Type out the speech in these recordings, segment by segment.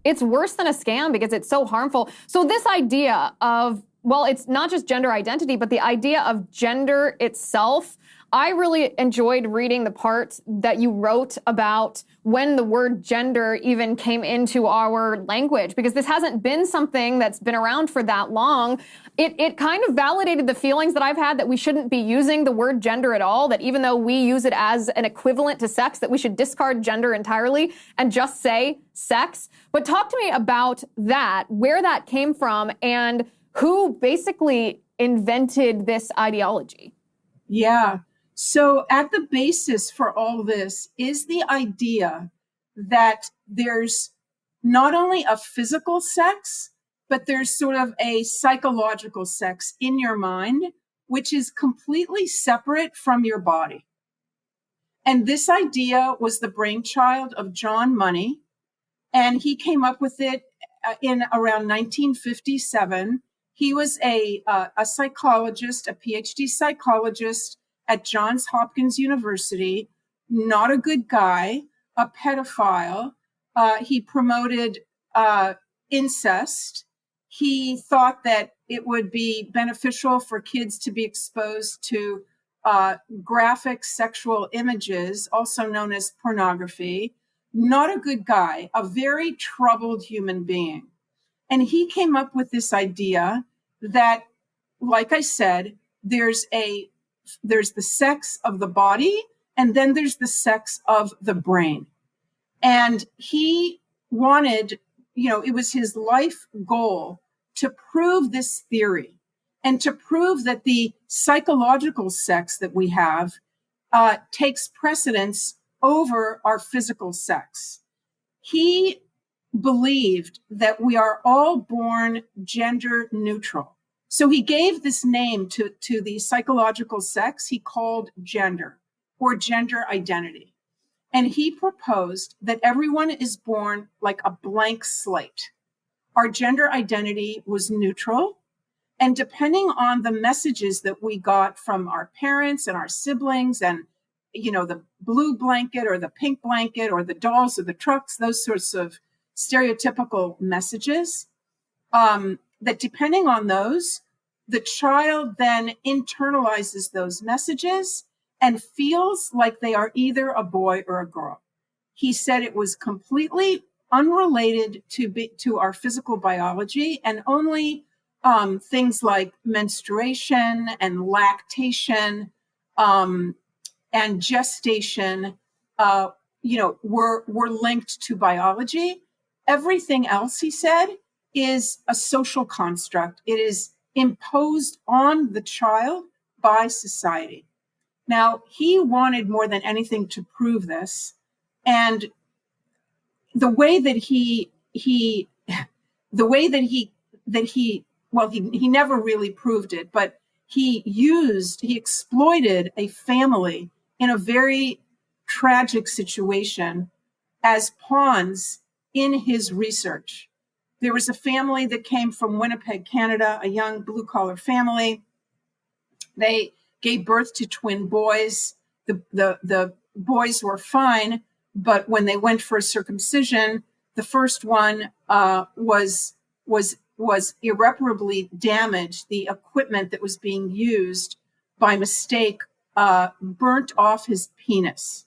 it's worse than a scam because it's so harmful. So this idea of, well, it's not just gender identity, but the idea of gender itself, I really enjoyed reading the part that you wrote about when the word gender even came into our language, because this hasn't been something that's been around for that long. It kind of validated the feelings that I've had that we shouldn't be using the word gender at all, that even though we use it as an equivalent to sex, that we should discard gender entirely and just say sex. But talk to me about that, where that came from, and who basically invented this ideology. Yeah. So at the basis for all this is the idea that there's not only a physical sex, but there's sort of a psychological sex in your mind, which is completely separate from your body. And this idea was the brainchild of John Money, and he came up with it in around 1957. He was a psychologist, a PhD psychologist at Johns Hopkins University, not a good guy, a pedophile. He promoted incest. He thought that it would be beneficial for kids to be exposed to graphic sexual images, also known as pornography. Not a good guy, a very troubled human being. And he came up with this idea that, like I said, there's the sex of the body, and then there's the sex of the brain. And he wanted, it was his life goal to prove this theory and to prove that the psychological sex that we have takes precedence over our physical sex. He believed that we are all born gender neutral. So he gave this name to the psychological sex he called gender or gender identity. And he proposed that everyone is born like a blank slate. Our gender identity was neutral. And depending on the messages that we got from our parents and our siblings and, the blue blanket or the pink blanket or the dolls or the trucks, those sorts of stereotypical messages, that depending on those, the child then internalizes those messages and feels like they are either a boy or a girl. He said it was completely unrelated to our physical biology, and only things like menstruation and lactation and gestation, were linked to biology. Everything else, he said, is a social construct. It is imposed on the child by society. Now, he wanted more than anything to prove this, and the way that he never really proved it, but he exploited a family in a very tragic situation as pawns in his research. There was a family that came from Winnipeg, Canada, a young blue-collar family. They gave birth to twin boys. The boys were fine, but when they went for a circumcision, the first one was irreparably damaged. The equipment that was being used by mistake burnt off his penis.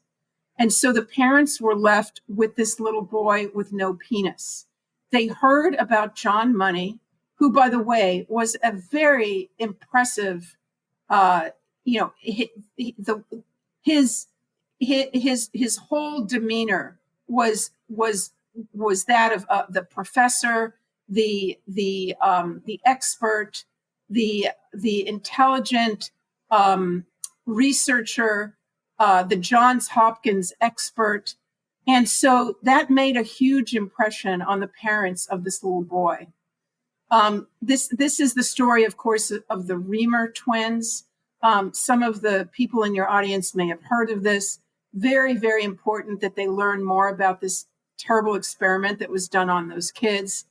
And so the parents were left with this little boy with no penis. They heard about John Money, who, by the way, was a very impressive, his whole demeanor was that of the professor, the expert, the intelligent researcher, the Johns Hopkins expert. And so that made a huge impression on the parents of this little boy. This is the story, of course, of the Reamer twins. Some of the people in your audience may have heard of this. Very, very important that they learn more about this terrible experiment that was done on those kids.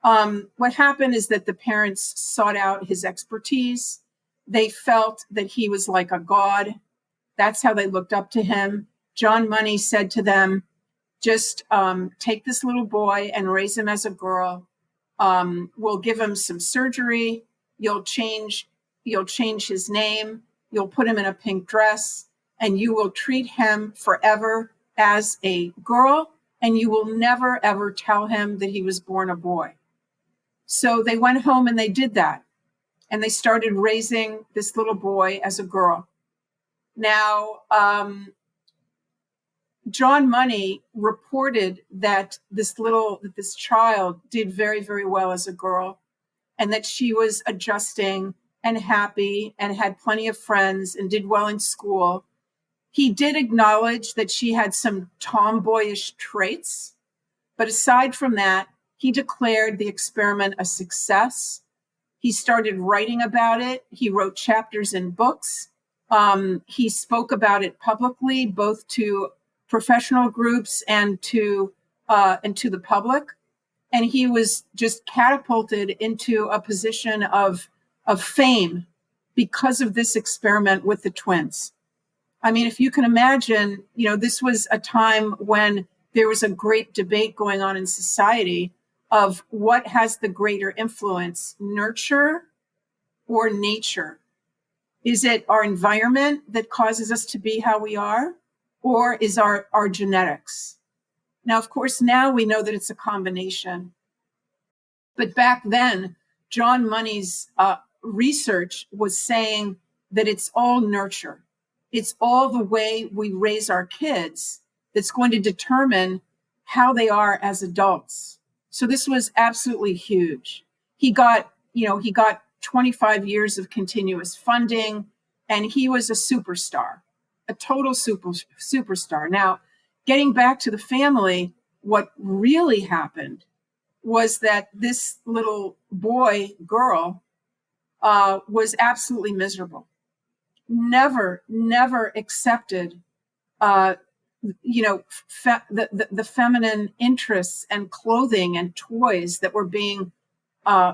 What happened is that the parents sought out his expertise. They felt that he was like a god. That's how they looked up to him. John Money said to them, just take this little boy and raise him as a girl. We'll give him some surgery. You'll change his name. You'll put him in a pink dress, and you will treat him forever as a girl, and you will never, ever tell him that he was born a boy. So they went home and they did that. And they started raising this little boy as a girl. Now, John Money reported that this child did very, very well as a girl, and that she was adjusting and happy and had plenty of friends and did well in school. He did acknowledge that she had some tomboyish traits, but aside from that, he declared the experiment a success. He started writing about it. He wrote chapters in books. He spoke about it publicly, both to professional groups and to the public. And he was just catapulted into a position of fame because of this experiment with the twins. I mean, if you can imagine, this was a time when there was a great debate going on in society of what has the greater influence, nurture or nature? Is it our environment that causes us to be how we are, or is our genetics? Now, of course, now we know that it's a combination. But back then, John Money's research was saying that it's all nurture. It's all the way we raise our kids that's going to determine how they are as adults. So this was absolutely huge. He got 25 years of continuous funding, and he was a superstar, a total superstar. Now, getting back to the family, what really happened was that this little girl was absolutely miserable. Never accepted, the feminine interests and clothing and toys that were being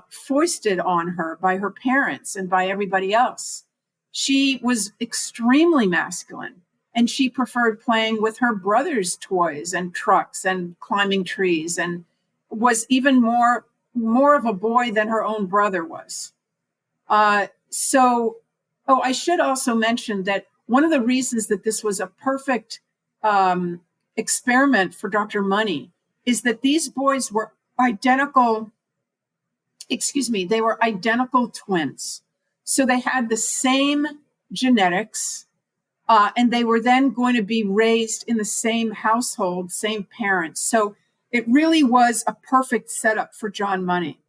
foisted on her by her parents and by everybody else. She was extremely masculine, and she preferred playing with her brother's toys and trucks and climbing trees, and was even more of a boy than her own brother was. I should also mention that one of the reasons that this was a perfect experiment for Dr. Money is that these boys were identical twins. So they had the same genetics, and they were then going to be raised in the same household, same parents. So it really was a perfect setup for John Money.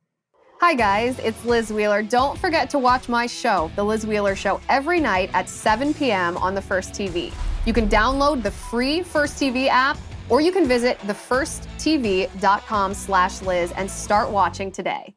Hi guys, it's Liz Wheeler. Don't forget to watch my show, The Liz Wheeler Show, every night at 7 p.m. on the First TV. You can download the free First TV app, or you can visit thefirsttv.com/Liz and start watching today.